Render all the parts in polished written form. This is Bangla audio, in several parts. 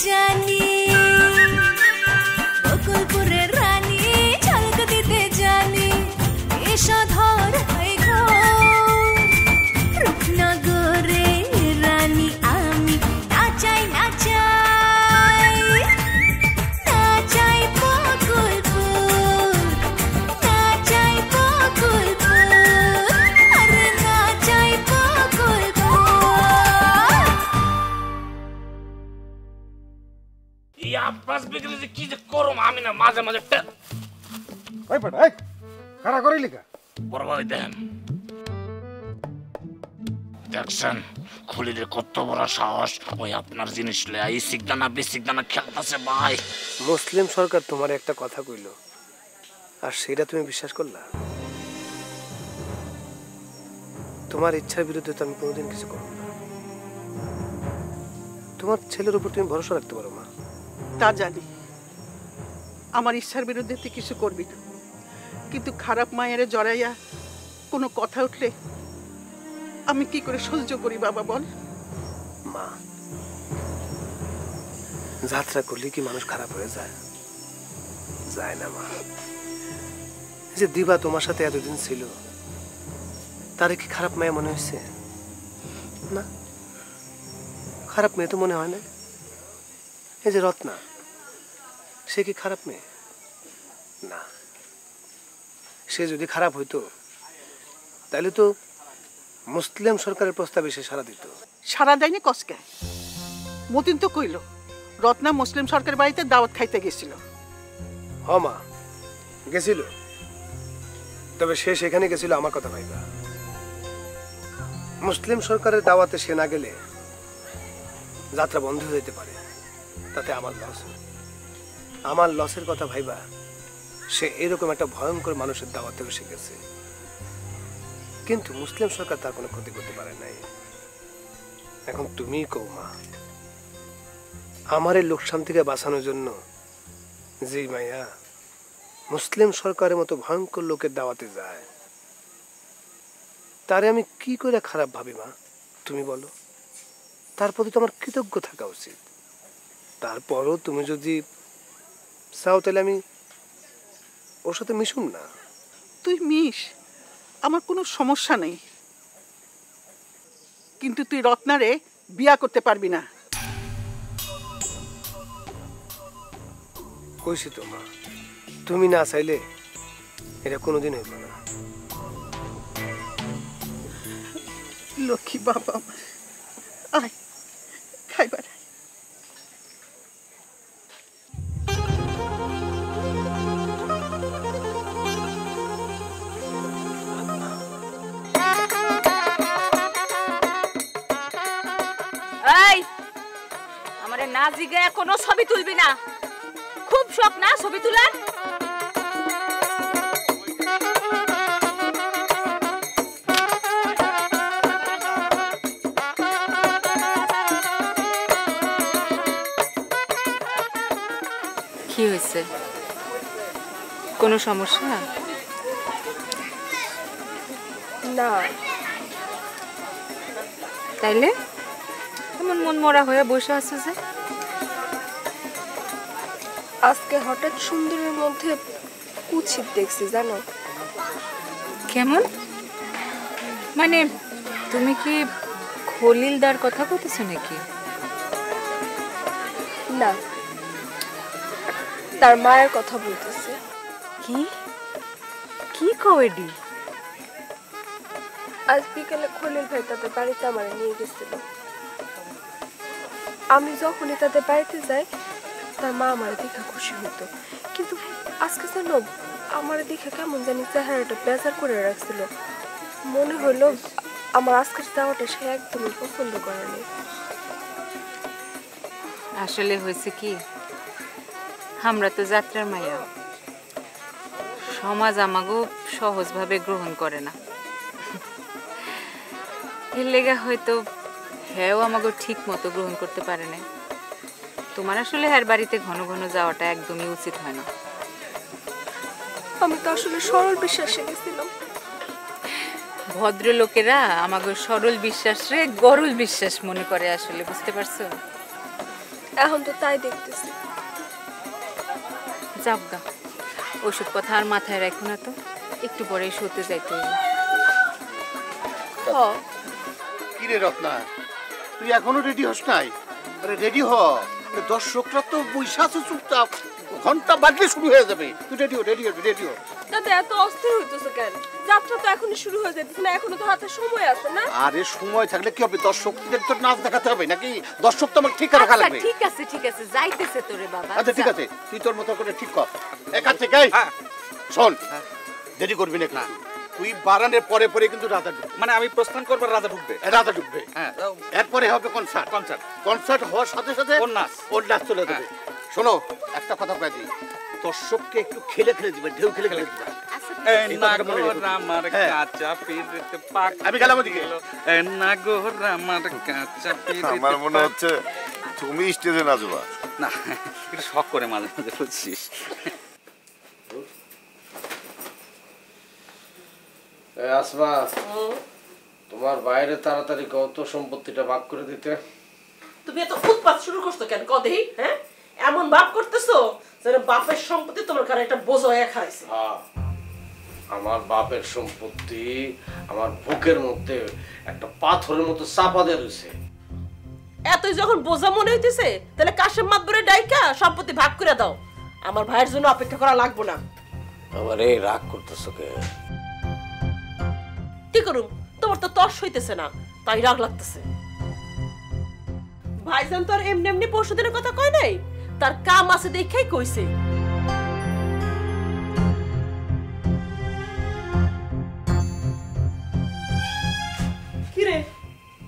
জানি বকুলপুরের রানী ঝলক দিতে জানি এসধর হয়ে গো রূপনগরে রানী আমি নাচাই নাচাই নাচাই বকুলপুর নাচাই বকুলপুর আরে নাচাই বকুলপুর এই আব্বাস বেগলে যে কি যে করম আমি না মাঝে মাঝে ওই পড় এই খাড়া করে লিখা বড় ভাই দেন দেখছেন খুলিলে কত বড় সাহস ওই আপনার জিনিস লে এই সিগদানা বেসিগদানা খেলতেছে ভাই মুসলিম সরকার তোমার একটা কথা কইল আর সেটা তুমি বিশ্বাস করলা তোমার ইচ্ছার বিরুদ্ধে তো আমি কোনোদিন কিছু করব না তোমার ছেলের উপর তুমি ভরসা রাখতে পারো মা তা জানি আমার ইচ্ছার বিরুদ্ধে তুই কিছু করবি না কিন্তু খারাপ মায়ের জড়াইয়া কোনো কথা উঠলে আমি কি করে সহ্য করি বাবা বল মা যাত্রা করলে কি মানুষ খারাপ হয়ে যায় যায় না মা যে দিবা তোমার সাথে এতদিন ছিল তারে কি খারাপ মেয়ে মনে হয়েছে না খারাপ মেয়ে তো মনে হয় না এই যে রত্না সে কি খারাপ মেয়ে না সে যদি খারাপ হইতো তাহলে তো মুসলিম সরকারের প্রস্তাবে সে সাড়া দিত সারা দেয়নি কসকে মতিন তো কইল রত্না মুসলিম সরকার বাড়িতে দাওয়াত খাইতে গেছিল হ মা গেছিল তবে সে সেখানে গেছিল আমার কথা ভাইবা মুসলিম সরকারের দাওয়াতে সে না গেলে যাত্রা বন্ধ হয়ে যেতে পারে তাতে আমার লসের কথা ভাইবা সে এরকম একটা ভয়ঙ্কর মানুষের দাওয়াতেও শিখেছে কিন্তু মুসলিম সরকার তার কোনো ক্ষতি করতে পারে নাই এখন তুমি কও মা আমার এই লোকসান থেকে বাঁচানোর জন্য যে মাইয়া মুসলিম সরকারের মতো ভয়ঙ্কর লোকের দাওয়াতে যায় তারে আমি কি করে খারাপ ভাবি মা তুমি বলো তার প্রতি তো আমার কৃতজ্ঞ থাকা উচিত তারপরও তুমি যদি চাও তাহলে আমি ওর সাথে মিশুম না তুই মিশ আমার কোনো সমস্যা নেই কিন্তু তুই রত্নারে বিয়া করতে পারবি না কইছি তো মা তুমি না চাইলে এটা কোনোদিন হইব না লক্ষ্মী বাবা আয় খাইবার আমারে না জিগে কোনো ছবি তুলবি না খুব শখ না ছবি তোলার কি হয়েছে কোনো সমস্যা না তাইলে এমন মন মরা হয়ে বসে আছে যে আজকে হঠাৎ সুন্দরের মধ্যে কুৎসিত দেখছি জানো কেমন মানে তুমি কি খলিলদার কথা কইতেছো নাকি না তার মায়ের কথা বলতেছে কি কি কওয়েডি আজ বিকেলে খলিল ভাই তাদের বাড়িতে আমার নিয়ে গেছিল আমি যখনই তাদের বাড়িতে যাই তার মা আমার দেখা খুশি হতো কিন্তু আজকে জানো আমার দেখে কেমন জানি চেহারাটা বেজার করে রাখছিল মনে হলো আমার আজকের যাওয়াটা সে একদমই পছন্দ করেনি আসলে হয়েছে কি আমরা তো যাত্রার মায়া সমাজ আমাগো সহজভাবে গ্রহণ করে না এর লেগে হয়তো হ্যাঁ আমাগো ঠিক মতো গ্রহণ করতে পারে না তোমার আসলে হ্যার বাড়িতে ঘন ঘন যাওয়াটা একদমই উচিত হয় না আমি তো আসলে সরল বিশ্বাসে গেছিলাম ভদ্রলোকেরা আমাগো সরল বিশ্বাস রে গরল বিশ্বাস মনে করে আসলে বুঝতে পারছো এখন তো তাই দেখতেছি। যাবগা, ওষুধ কথা আর মাথায় রাখো না তো, একটু পরে শুতে যাইতে হবে। কি রে রত্না, তুই এখনো রেডি হস নাই? আরে রেডি হ, দর্শকরা তো বৈশা আছে চুপচাপ, ঘন্টা বাজলে শুরু হয়ে যাবে। তুই রেডি হ, রেডি হ, রেডি হ। দাদা এত অস্থির হইতেছে কেন? যাত্রা তো এখনই শুরু হয়ে যাইতেছে না, এখনো তো হাতে সময় আছে না? আরে সময় থাকলে কি হবে, দর্শকদের তো নাচ দেখাতে হবে নাকি? দর্শক তো আমার ঠিক রাখা লাগবে। ঠিক আছে ঠিক আছে, যাইতেছে তোরে বাবা। আচ্ছা ঠিক আছে, তুই তোর মতো করে ঠিক কর। এক কাছে গাই শোন, দেরি করবি না কিন্তু। তুই বারানের পরে পরে কিন্তু রাজা ঢুকবে। মানে আমি প্রস্থান করবার রাজা ঢুকবে? রাজা ঢুকবে, হ্যাঁ। এরপরে হবে কনসার্ট। কনসার্ট কনসার্ট হওয়ার সাথে সাথে ওর নাচ, ওর নাচ চলে যাবে। শোনো একটা কথা কয়ে দিই, দর্শককে একটু খেলে খেলে দিবে, ঢেউ খেলে খেলে দিবে। আমি গেলাম ওদিকে। আমার মনে হচ্ছে তুমি স্টেজে নাচবা। না, একটু শখ করে মাঝে মাঝে, বুঝছিস? আসমা, তোমার বাইরে তাড়াতাড়ি কত সম্পত্তিটা ভাগ করে দিতে। তুমি এত উৎপাত শুরু করছো কেন কদেই? হ্যাঁ, এমন ভাব করতেছো যেন বাপের সম্পত্তি তোমার কাছে একটা বোঝা হয়ে খাইছে। আমার বাপের সম্পত্তি আমার বুকের মধ্যে একটা পাথরের মতো চাপা দিয়ে রয়েছে। এতই যখন বোঝা মনে হইতেছে, তাহলে কাশেম মাতবরে ডাইকা সম্পত্তি ভাগ করে দাও। আমার ভাইয়ের জন্য অপেক্ষা করা লাগবে না। আবার এই রাগ করতেছো কে? কি করুম, তোমার তো তর্স হইতেছে না, তাই রাগ লাগতেছে। ভাইজান তো আর এমনি এমনি পরশুদিনের কথা কয় নাই, তার কাম আছে দেখাই কইছে। কিরে,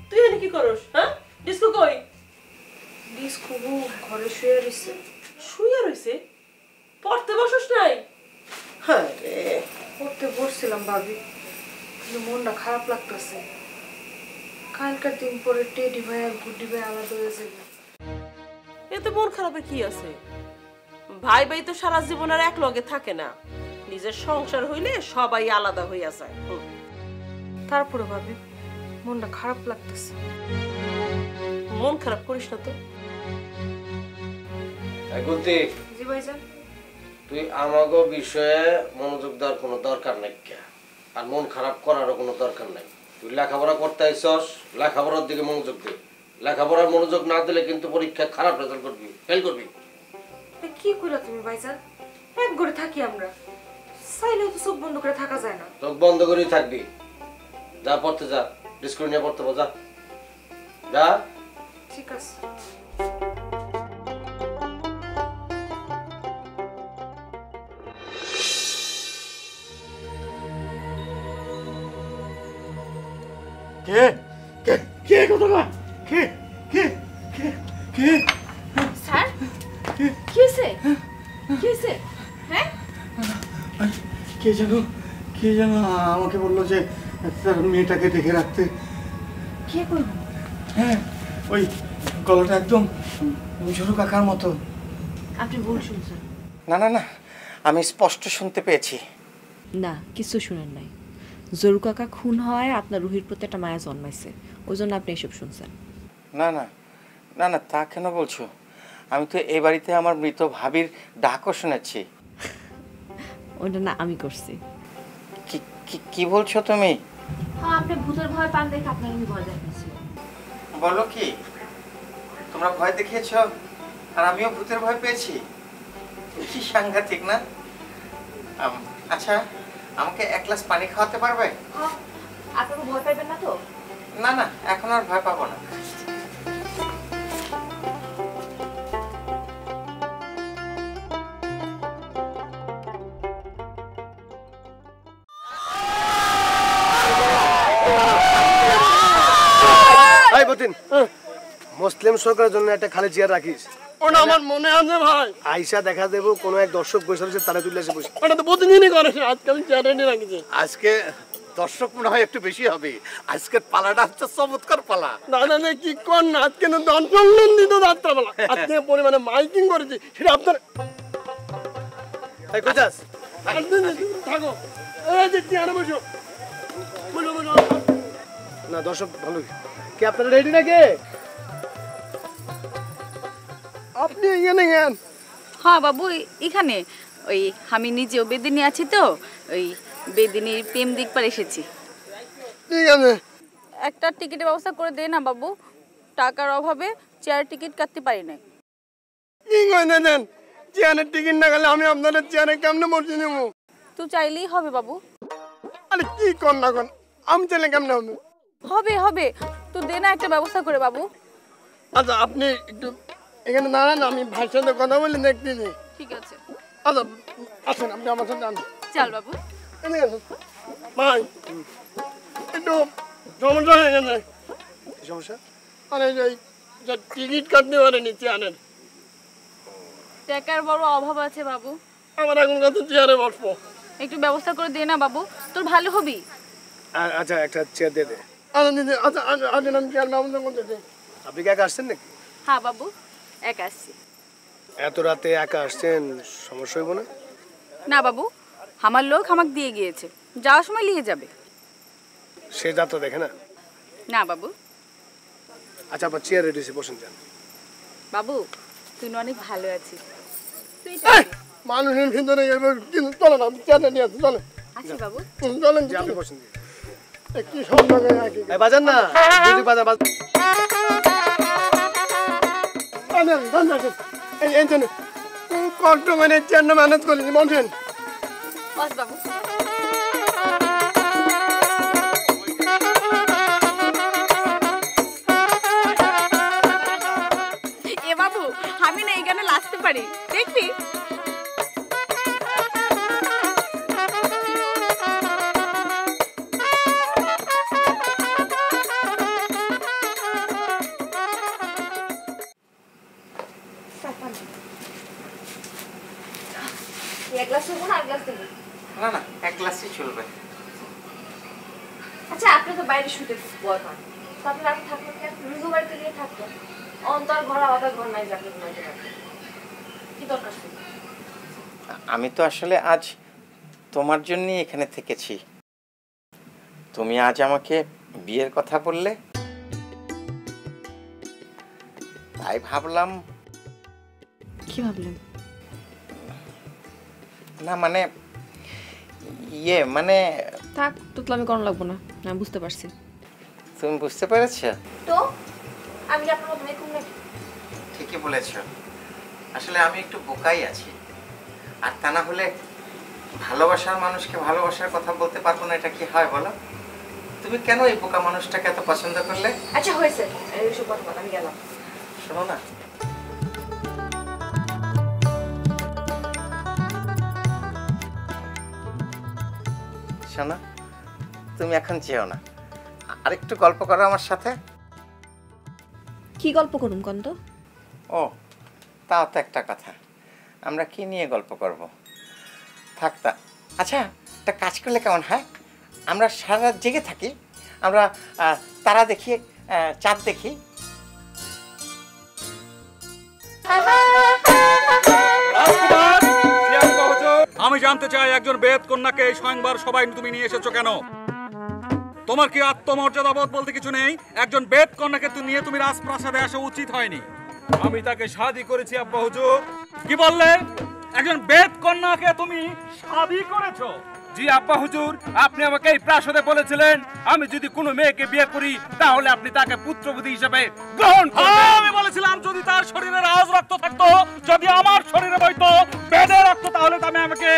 তুই এখানে কি করস? হ্যাঁ, ডিস্কো কই? ডিস্কো ঘরে শুয়ে রইছে। শুয়ে রইছে? পড়তে বসস নাই? হ্যাঁ রে, পড়তে বসছিলাম ভাবি, কিন্তু মনটা খারাপ লাগতেছে। কালকার দিন পরে টেডি ভাই আর গুড্ডি ভাই আলাদা হয়ে যাবে। এতে মন খারাপের কি আছে? ভাই ভাই তো সারা জীবন আর এক লগে থাকে না, নিজের সংসার হইলে সবাই আলাদা হইয়া যায়। তারপরে ভাবি মনটা খারাপ লাগতেছে। মন খারাপ করিস না তো। জি ভাইজান, তুই আমাগো বিষয়ে মনোযোগ দেওয়ার কোনো দরকার নাই, আর মন খারাপ করারও কোনো দরকার নাই। তুই লেখাপড়া করতে আইছস, লেখাপড়ার দিকে মনোযোগ দে। লেখাপড়ার মনোযোগ না দিলে কিন্তু পরীক্ষা খারাপ রেজাল্ট করবি, ফেল করবি। কি কইলা তুমি ভাইজান? এক ঘরে থাকি আমরা, চাইলেও তো চোখ বন্ধ করে থাকা যায় না। চোখ বন্ধ করেই থাকবি। যা পড়তে যা, ডিস্কো নিয়ে পড়তে যা যা। ঠিক আছে। কে কে কে কথা কে কে কে কে? স্যার, কি হইছে? কি হইছে? হ্যাঁ, কে জানো আমাকে বললো যে তার মেয়েটাকে দেখে রাখতে। কে কইব? হ্যাঁ, ওই গলাটা একদম ঝুরু কাকার মতো। আপনি ভুল শুনছেন। না না না, আমি স্পষ্ট শুনতে পেয়েছি। না, কিছু শুনেন নাই। জরু কাকা খুন হয় আপনার রুহির প্রতি একটা মায়া জন্মাইছে, ওই জন্য আপনি এসব শুনছেন। না না না না, তা কেন বলছো? আমি তো এই বাড়িতে আমার মৃত ভাবির ডাকও শুনেছি। ওটা না আমি করছি। কি বলছো তুমি? হ্যাঁ, আপনি ভূতের ভয় পান দেখে আপনার আমি ভয় দেখাচ্ছি। বলো কি, তোমরা ভয় দেখিয়েছো আর আমিও ভূতের ভয় পেয়েছি? কি সাংঘাতিক না? আচ্ছা, আমাকে এক গ্লাস পানি খাওয়াতে পারবে? আপনাকে ভয় পাইবেন না তো? না না, এখন আর ভয় পাবো না। মুসলিম সরকারের জন্য একটা খালি চেয়ার রাখিস। ওটা আমার মনে আছে ভাই। আইসা দেখা দেবো কোনো এক দর্শক বসে রয়েছে, তারা তুলে এসে বসে। ওটা তো প্রতিদিনই করে, আজকে আমি চেয়ার এনে রাখিছি। আজকে দর্শক মনে হয় একটু বেশি হবে। আজকের পালাটা হচ্ছে চমৎকার পালা। দাদা না কি কর না, আজকে না দর্শক নন্দিত যাত্রা পালা। আজকে পরিমাণে মাইকিং করেছি, সেটা আপনার থাকো। এই যে চেয়ারে বসো বসো বসো। না দর্শক ভালো কি আপনারা রেডি নাকি? আপনি এখানে গেন? হ্যাঁ বাবু, এখানে ওই আমি নিজেও বেদিনী আছি তো, ওই বেদিনীর প্রেম দেখবার এসেছি। ঠিক আছে, একটা টিকিটের ব্যবস্থা করে দে না বাবু, টাকার অভাবে চেয়ার টিকিট কাটতে পারি নাই। কি কইতে দেন? চেয়ারের টিকিট না গেলে আমি আপনাদের চেয়ারে কেমনে বসে নেব? তুই চাইলেই হবে বাবু। আরে কি কর না কর, আমি চাইলে কেমনে হবে? হবে হবে, তুই দে না একটা ব্যবস্থা করে বাবু। আচ্ছা আপনি একটু এখানে দাঁড়ান, আমি ভাইয়ের সাথে কথা বলে দেখতেছি। ঠিক আছে। আচ্ছা আসেন, আপনি আমার সাথে আসেন। চল বাবু। এদিকে আসুন। ভাই একটু সমস্যা হয়ে গেছে। কি সমস্যা? আরে যে টিকিট কাটতে পারেনি চেয়ারের। টাকার বড় অভাব আছে বাবু। আমার এখন কত চেয়ারে বসবো? একটু ব্যবস্থা করে দে না বাবু, তোর ভালো হবি। আচ্ছা একটা চেয়ার দিয়ে দে। আচ্ছা দিদি, আচ্ছা আসেন, আমি চেয়ার ব্যবস্থা করতেছি। আপনি কি একা আসছেন নাকি? হ্যাঁ বাবু, একা আসছি। এত রাতে একা আসছেন, সমস্যা হইব না? না বাবু, আমার লোক আমাকে দিয়ে গিয়েছে, যাওয়ার সময় নিয়ে যাবে। সে যা তো দেখে না। না বাবু। আচ্ছা আবার চেয়ার রেডি বসেন যান। বাবু তুই অনেক ভালো আছিস। মানুষের ভিতরে কিন্তু চলো না, চেয়ারটা নিয়ে আসো, চলো। আচ্ছা বাবু। চলেন, আপনি বসেন। কি সমস্যা বাজান না, এই জন্য খুব কষ্ট করে চেয়ারটা ম্যানেজ করেছি, বলছেন। বস বাবু। এ বাবু, আমি না এখানে লাচতে পারি, দেখবি? এক গ্লাস দেবো না, আর গ্লাস দেবো? না না, এক গ্লাসই চলবে। আচ্ছা আপনি তো বাইরে শুতে বল পান, তো আপনি রাতে থাকবেন কেন? রুজু বাড়িতে গিয়ে থাকবেন। অন্তর ঘর আলাদা ঘর নাই, যাকে ঘুমাইতে পারবেন। কি দরকার ছিল? আমি তো আসলে আজ তোমার জন্যই এখানে থেকেছি। তুমি আজ আমাকে বিয়ের কথা বললে, তাই ভাবলাম। কি ভাবলেন? না মানে মানে থাক, তোতলামি করানো লাগবো না, আমি বুঝতে পারছি। তুমি বুঝতে পেরেছো? তো আমি আপনার মতো মেয়ে নাকি? ঠিকই বলেছ, আসলে আমি একটু বোকাই আছি। আর তা না হলে ভালোবাসার মানুষকে ভালোবাসার কথা বলতে পারবো না, এটা কি হয় বলো? তুমি কেন এই বোকা মানুষটাকে এত পছন্দ করলে? আচ্ছা হয়েছে, এইসব কথা বল, আমি গেলাম। শোনো না, শোনো, তুমি এখন যেও না, আরেকটু গল্প করো আমার সাথে। কি গল্প করুম কন্ত? ও তাও তো একটা কথা, আমরা কি নিয়ে গল্প করব? থাকতা। আচ্ছা একটা কাজ করলে কেমন হয়? আমরা সারা রাত জেগে থাকি, আমরা তারা দেখি, চাঁদ দেখি। আমি জানতে চাই, একজন বেদ কন্যাকে এই স্বয়ংবার সবাই তুমি নিয়ে এসেছো কেন? তোমার কি আত্মমর্যাদা বোধ বলতে কিছু নেই? একজন বেদ কন্যাকে নিয়ে তুমি রাজপ্রাসাদে আসা উচিত হয়নি। আমি তাকে শাদী করেছি আব্বা হুজুর। কি বললে? একজন বেদ কন্যাকে তুমি শাদী করেছো? জি আব্বা হুজুর, আপনি আমাকে এই প্রাসাদে বলেছিলেন আমি যদি কোনো মেয়েকে বিয়ে করি তাহলে আপনি তাকে পুত্রবধূ হিসেবে গ্রহণ করবেন। আমি বলেছিলাম যদি তার শরীরে রাজ রক্ত থাকতো, যদি আমার শরীরে বইতো বেদের রক্ত, তাহলে আমি আমাকে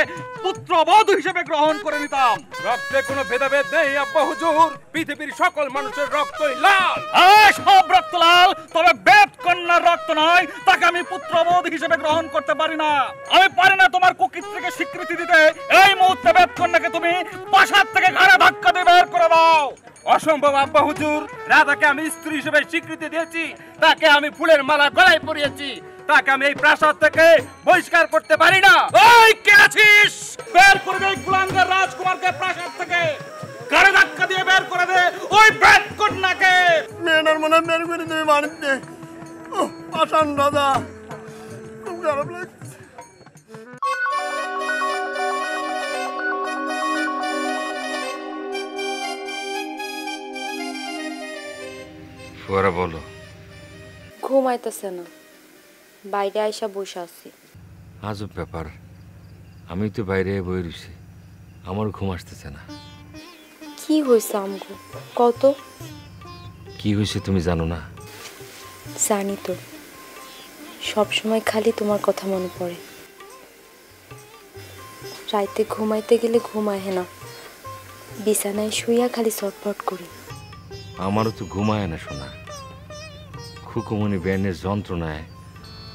পুত্রবধূ হিসেবে গ্রহণ করে নিতাম। রক্তে কোনো ভেদাভেদ নেই আব্বা হুজুর, পৃথিবীর সকল মানুষের রক্তই লাল। সব রক্ত লাল, তবে বেদ কন্যার রক্ত নয়, তাকে আমি পুত্রবধূ হিসেবে গ্রহণ করতে পারি না। আমি পারি না তোমার কুকীর্তিকে স্বীকৃতি দিতে। এই মুহূর্তে বেদ কন্যাকে তুমি প্রাসাদ থেকে ঘাড়ে ধাক্কা দিয়ে বের করে দাও। অসম্ভব আব্বা হুজুর, রাধাকে আমি স্ত্রী হিসেবে স্বীকৃতি দিয়েছি, তাকে আমি ফুলের মালা গলায় পরিয়েছি, তাকে আমি এই প্রাসাদ থেকে বহিষ্কার করতে পারি না। ওই কে আছিস? বের করে দে কুলাঙ্গার রাজকুমারকে প্রাসাদ থেকে, ঘাড়ে ধাক্কা দিয়ে বের করে দে ওই বেদ কন্যাকে। মেয়েটার মনে বের করে দেবে বাড়িতে। আসান দাদা, খুব খারাপ লাগছে। ফুয়ারা বলো। ঘুমাইতেছে না, বাইরে আইসা বসে আছি। আজব ব্যাপার, আমি তো বাইরে বই রয়েছি, আমার ঘুম আসতেছে না। কি হয়েছে আমগো কত? কি হয়েছে তুমি জানো না? জানি তো, সব সময় খালি তোমার কথা মনে পড়ে। রাইতে ঘুমাইতে গেলে ঘুম আহে না, বিছানায় শুইয়া খালি ছটফট করি। আমারও তো ঘুমায় না শোনা। খুকুমনি ব্যান্ডের যন্ত্রণায়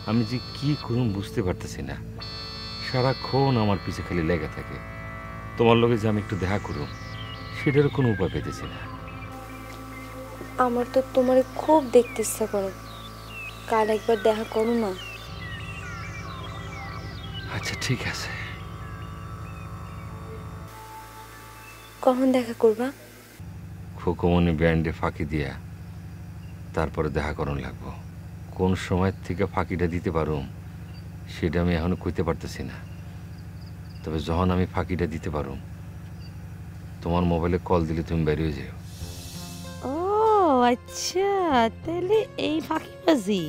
আমি যে কি করুম বুঝতে পারতেছি না। সারাক্ষণ আমার পিছে খালি লেগে থাকে। তোমার লগে যে আমি একটু দেখা করুম সেটারও কোনো উপায় পেতেছি না। আমার তো তোমার খুব দেখতে ইচ্ছা করে, কাল একবার দেখা করো না। আচ্ছা ঠিক আছে। কখন দেখা করবা? খুকুমনি ব্যান্ডে ফাঁকি দিয়া তারপরে দেখা করুন লাগবো। কোন সময় থেকে ফাঁকিটা দিতে পারুম সেটা আমি এখনো কইতে পারতেছি না। তবে যখন আমি ফাঁকিটা দিতে পারুম তোমার মোবাইলে কল দিলে তুমি বেরিয়ে যাও। ও আচ্ছা, তাহলে এই ফাঁকিবাজি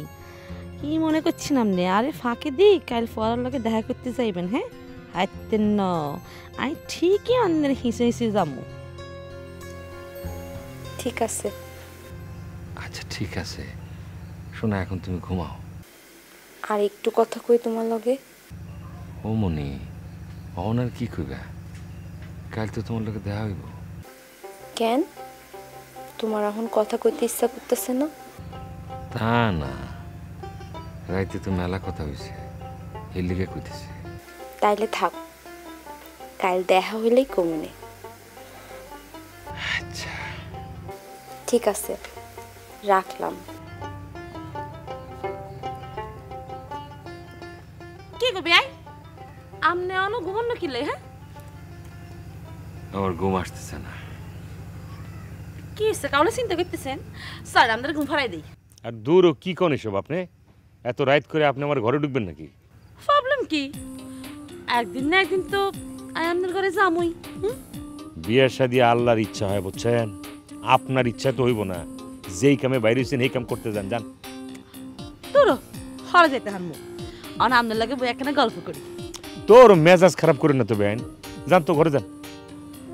কি মনে করছিলাম নে? আরে ফাঁকি দিই, কাল ফরার লোকে দেখা করতে যাইবেন? হ্যাঁ হাইতেন ন, আমি ঠিকই অন্যের হিসে হিসে যাবো। ঠিক আছে। আচ্ছা ঠিক আছে, শোনা এখন তুমি ঘুমাও। আর একটু কথা কই তোমার লগে। ও মনি, অন আর কি কইবা? কাল তো তোমার লগে দেখা হইব। কেন, তোমার এখন কথা কইতে ইচ্ছা করতেছে না? তা না, রাইতে তো মেলা কথা হয়েছে, এর লিগে কইতেছি। তাইলে থাক, কাল দেখা হইলেই কমনে। আচ্ছা ঠিক আছে, রাখলাম। কি করবি আই? আমনে অন ঘুমন কিলে? হ্যাঁ আমার ঘুম আসতেছে না। কি হচ্ছে? কাউলে চিন্তা করতেছেন? স্যার আমাদের ঘুম ফারাই দেই। আর দূরও কি কোন এসব? আপনি এত রাত করে আপনি আমার ঘরে ঢুকবেন নাকি? প্রবলেম কি? একদিন না একদিন তো আমাদের ঘরে যামই। বিয়ের শাদী আল্লাহর ইচ্ছা হয়, বুঝছেন? আপনার ইচ্ছা তো হইব না। যেই কামে বাইরে হইছেন এই কাম করতে যান। যান তোর হরে যেতে হানমু, অন আমনের লাগে বই একখানে গল্প করি। তোর মেজাজ খারাপ করে না তো বেন, যান তো ঘরে যান।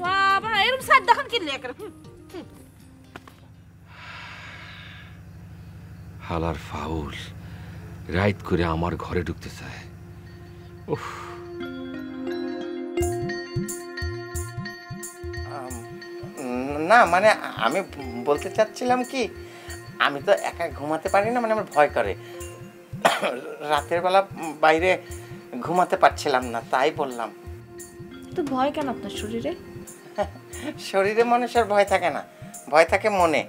বাবা এরকম সাইড দেখুন কিনলে একখানে। হালার ফাউল রাইত করে আমার ঘরে ঢুকতে চায়। উফ, না মানে আমি বলতে চাচ্ছিলাম কি, আমি তো একা ঘুমাতে পারি না, মানে আমার ভয় করে। রাতের বেলা বাইরে ঘুমাতে পারছিলাম না, তাই বললাম। তো ভয় কেন আপনার শরীরে? শরীরে মানুষের ভয় থাকে না, ভয় থাকে মনে।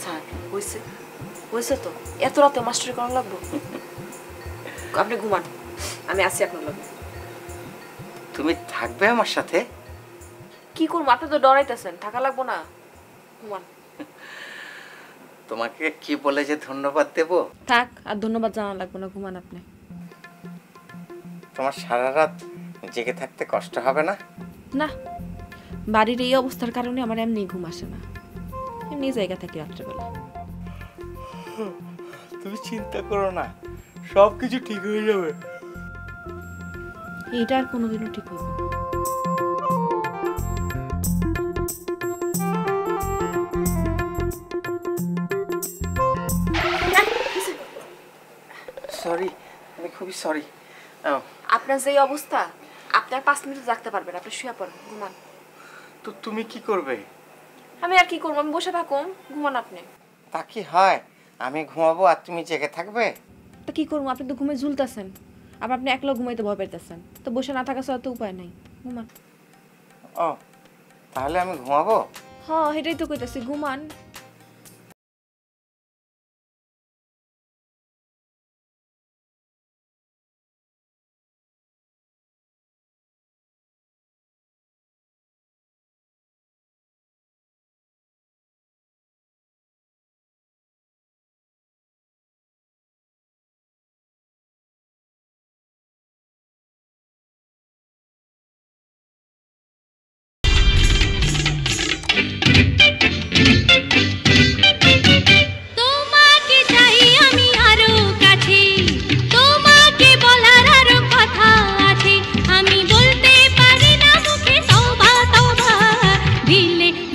স্যার হয়েছে হয়েছে তো, এত রাতে মাস্টারি করা লাগবো? আপনি ঘুমান, আমি আসি আপনার লগে। তুমি থাকবে আমার সাথে? কি করবো, আপনি তো ডরাইতেছেন, থাকা লাগবো না, ঘুমান। তোমাকে কি বলে যে ধন্যবাদ দেব? থাক, আর ধন্যবাদ জানা লাগবে না, ঘুমান আপনি। তোমার সারা রাত জেগে থাকতে কষ্ট হবে না? না, বাড়ির এই অবস্থার কারণে আমার এমনি ঘুম আসে না, এমনি জায়গা থাকি রাত্রেবেলা। তুমি চিন্তা করো না, সব কিছু ঠিক হয়ে যাবে। এইটা আর কোনোদিনও ঠিক হবে না। সরি, আমি খুবই সরি। আপনার যে অবস্থা, আপনার 5 মিনিট জাগতে পারবেন, আপনি শুয়ে পড়েন, ঘুমান। তো তুমি কি করবে? আমি আর কি করবো, আমি বসে থাকুন, ঘুমান আপনি। তা কি হয়, আমি ঘুমাবো আর তুমি জেগে থাকবে? তো কি করবো, আপনি তো ঘুমে ঝুলতেছেন, আবার আপনি একলা ঘুমাইতে ভয় পাইতেছেন, তো বসে না থাকা ছাড়া তো উপায় নাই, ঘুমান। ও তাহলে আমি ঘুমাবো? হ্যাঁ এটাই তো কইতাছি, ঘুমান।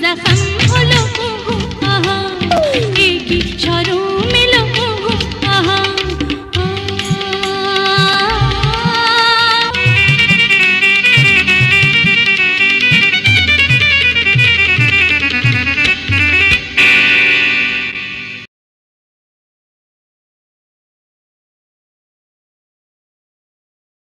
जख्म